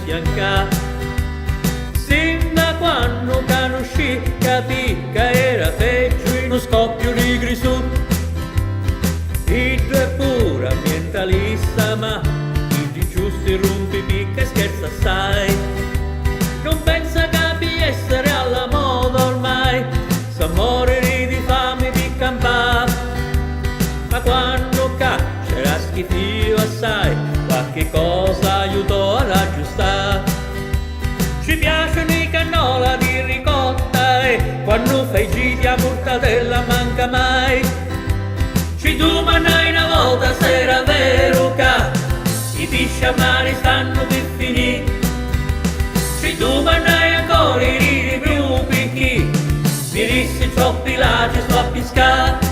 affiancare. Sin da quando conosci capì che era peggio in uno scoppio di grisù. Iddo è pure ambientalista, ma chi di giusti rompi picca e scherza assai. Non pensa capi essere alla moda ormai, sa morire di fame di campare. Ma quando c'era schifio assai, qualche cosa aiutò ad aggiustare. Ci piacciono i cannola di ricotta e quando fai giri a mortadella manca mai. Ci domandai una volta se era vero che i pesci a mare stanno per finire. Ci domandai ancora i ridi più picchi, mi dissi troppi laghi sto a pescare.